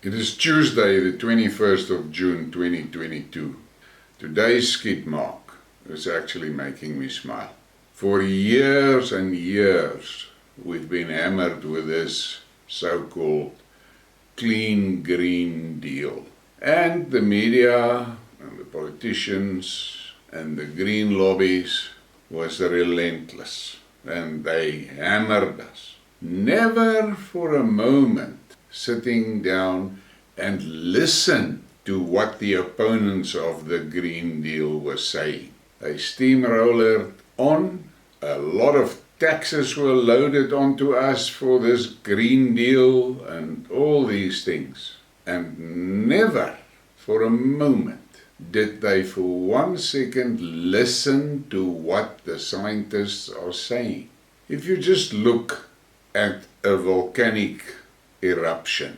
It is Tuesday, the 21st of June 2022. Today's Skidmark is actually making me smile. For years and years, we've been hammered with this so-called clean green deal. And the media and the politicians and the green lobbies was relentless. And they hammered us. Never for a moment sitting down and listen to what the opponents of the Green Deal were saying. They steamrollered on. A lot of taxes were loaded onto us for this Green Deal and all these things. And never for a moment did they for 1 second listen to what the scientists are saying. If you just look at a volcanic eruption,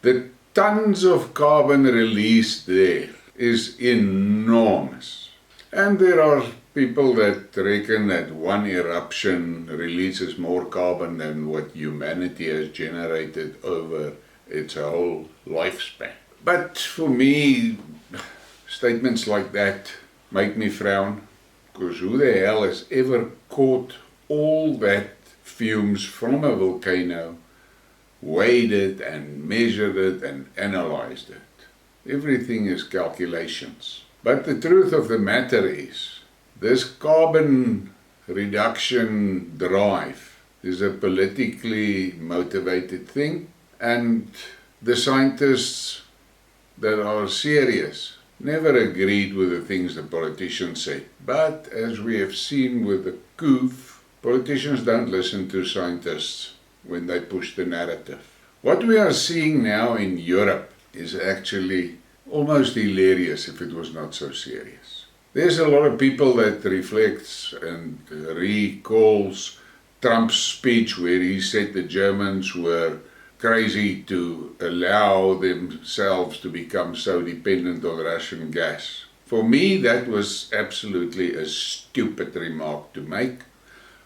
the tons of carbon released there is enormous. And there are people that reckon that one eruption releases more carbon than what humanity has generated over its whole lifespan. But for me, statements like that make me frown, because who the hell has ever caught all that fumes from a volcano, weighed it and measured it and analyzed it? Everything is calculations. But the truth of the matter is, this carbon reduction drive is a politically motivated thing, and the scientists that are serious never agreed with the things the politicians say. But as we have seen with the coup, politicians don't listen to scientists when they push the narrative. What we are seeing now in Europe is actually almost hilarious if it was not so serious. There's a lot of people that reflects and recalls Trump's speech where he said the Germans were crazy to allow themselves to become so dependent on Russian gas. For me, that was absolutely a stupid remark to make,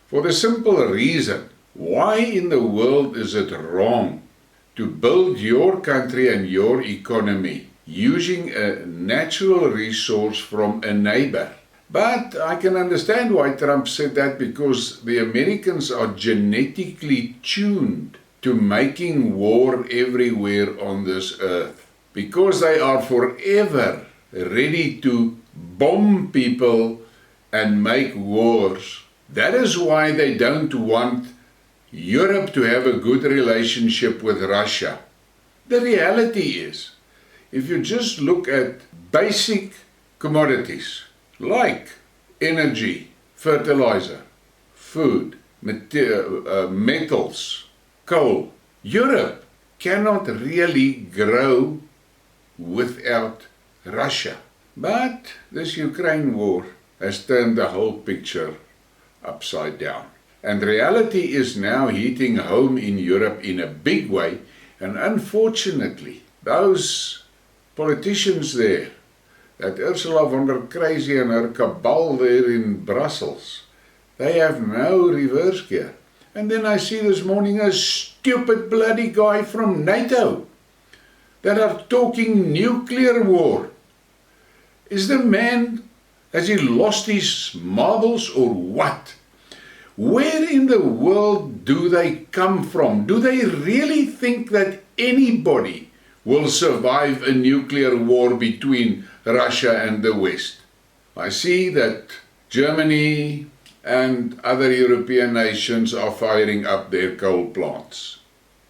for the simple reason, why in the world is it wrong to build your country and your economy using a natural resource from a neighbor? But I can understand why Trump said that, because the Americans are genetically tuned to making war everywhere on this earth, because they are forever ready to bomb people and make wars. That is why they don't want Europe to have a good relationship with Russia. The reality is, if you just look at basic commodities like energy, fertilizer, food, metals, coal, Europe cannot really grow without Russia. But this Ukraine war has turned the whole picture upside down. And reality is now hitting home in Europe in a big way. And unfortunately, those politicians there, that Ursula von der Crazy and her cabal there in Brussels, they have no reverse gear. And then I see this morning a stupid bloody guy from NATO that are talking nuclear war. Is the man, has he lost his marbles or what? Where in the world do they come from? Do they really think that anybody will survive a nuclear war between Russia and the West? I see that Germany and other European nations are firing up their coal plants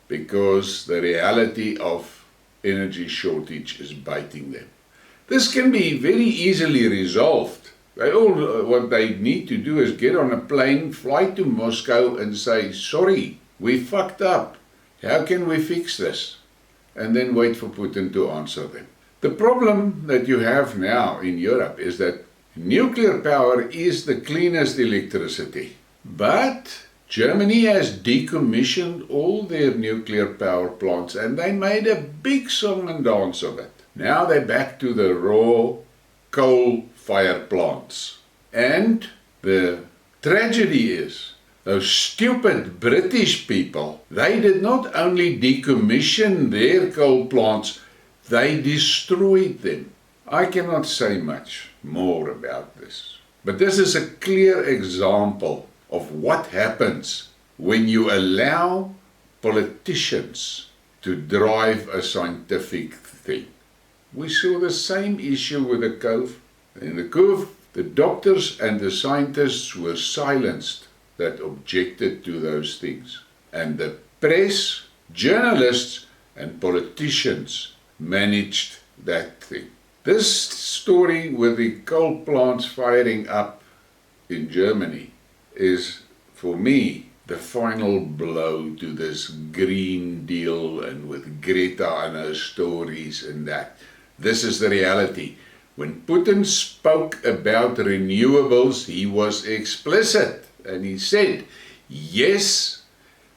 because the reality of energy shortage is biting them. This can be very easily resolved. What they need to do is get on a plane, fly to Moscow and say, sorry, we fucked up. How can we fix this? And then wait for Putin to answer them. The problem that you have now in Europe is that nuclear power is the cleanest electricity. But Germany has decommissioned all their nuclear power plants and they made a big song and dance of it. Now they're back to the raw coal fire plants. And the tragedy is Those stupid British people, they did not only decommission their coal plants, they destroyed them. I cannot say much more about this. But this is a clear example of what happens when you allow politicians to drive a scientific thing. We saw the same issue with the Cove. In the Cove, the doctors and the scientists were silenced that objected to those things. And the press, journalists, and politicians managed that thing. This story with the coal plants firing up in Germany is, for me, the final blow to this Green Deal and with Greta and her stories and that. This is the reality. When Putin spoke about renewables, he was explicit. And he said, yes,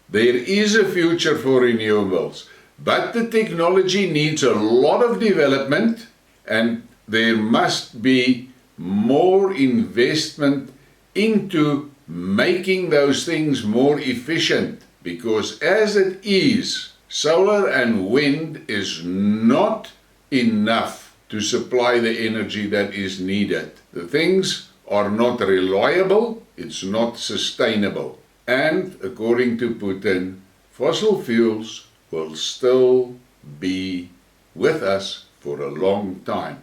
there is a future for renewables, but the technology needs a lot of development and there must be more investment into making those things more efficient, because as it is, solar and wind is not enough to supply the energy that is needed. The things are not reliable, it's not sustainable. And according to Putin, fossil fuels will still be with us for a long time.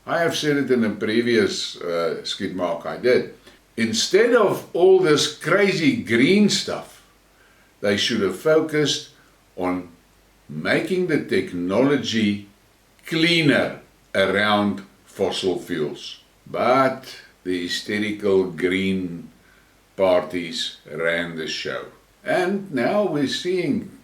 I have said it in a previous Skidmark I did. Instead of all this crazy green stuff, they should have focused on making the technology cleaner around fossil fuels. But the hysterical green parties ran the show. And now we're seeing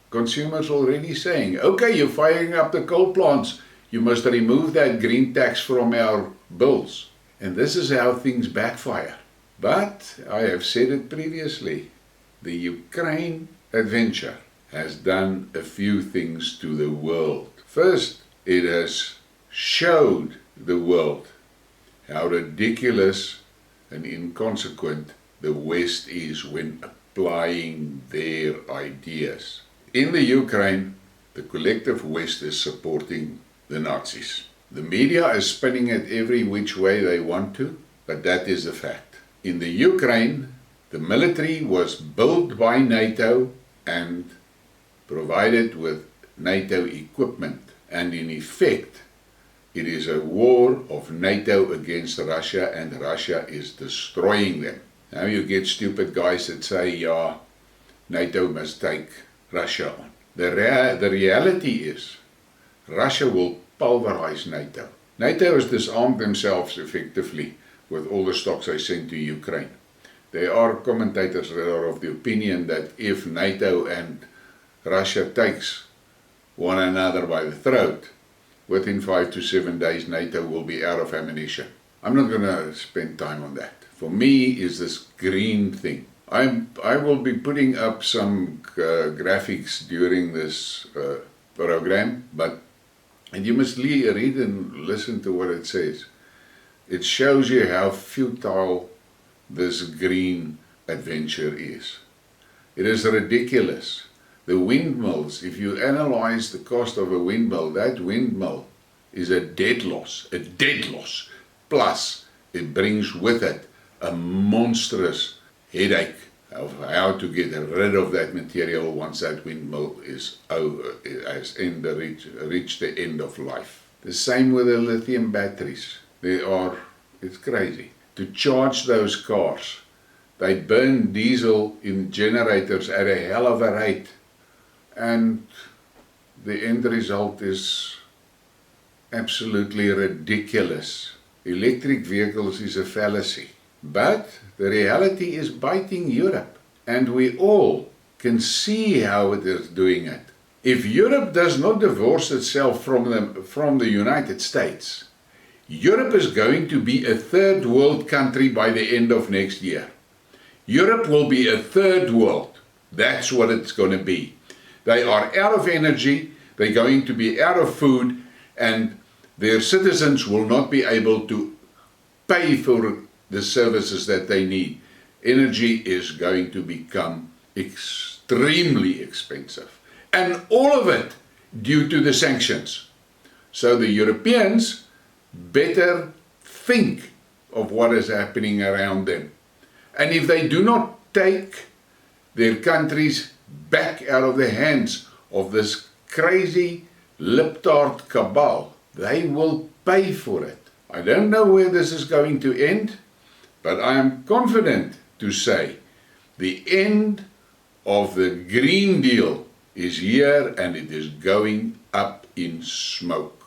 consumers already saying, okay, you're firing up the coal plants, you must remove that green tax from our bills. And this is how things backfire. But I have said it previously, the Ukraine adventure has done a few things to the world. First, it has showed the world how ridiculous and inconsequent the West is when applying their ideas. In the Ukraine, the collective West is supporting the Nazis. The media is spinning it every which way they want to, but that is the fact. In the Ukraine, the military was built by NATO and provided with NATO equipment, and in effect, it is a war of NATO against Russia, and Russia is destroying them. Now you get stupid guys that say, yeah, NATO must take Russia on. The reality is, Russia will pulverize NATO. NATO has disarmed themselves effectively with all the stocks they sent to Ukraine. There are commentators that are of the opinion that if NATO and Russia takes one another by the throat, within 5 to 7 days NATO will be out of ammunition. I'm not going to spend time on that. For me is this green thing. I will be putting up some graphics during this program, and you must read and listen to what it says. It shows you how futile this green adventure is. It is ridiculous. The windmills, if you analyze the cost of a windmill, that windmill is a dead loss. Plus, it brings with it a monstrous headache of how to get rid of that material once that windmill is over, has reached the end of life. The same with the lithium batteries. It's crazy. To charge those cars, they burn diesel in generators at a hell of a rate. And the end result is absolutely ridiculous. Electric vehicles is a fallacy. But the reality is biting Europe. And we all can see how it is doing it. If Europe does not divorce itself from the United States, Europe is going to be a third world country by the end of next year. Europe will be a third world. That's what it's going to be. They are out of energy, they're going to be out of food, and their citizens will not be able to pay for the services that they need. energy is going to become extremely expensive. And all of it due to the sanctions. So the Europeans better think of what is happening around them. And if they do not take their countries back out of the hands of this crazy lip-tart cabal, they will pay for it. I don't know where this is going to end, but I am confident to say the end of the Green Deal is here and it is going up in smoke.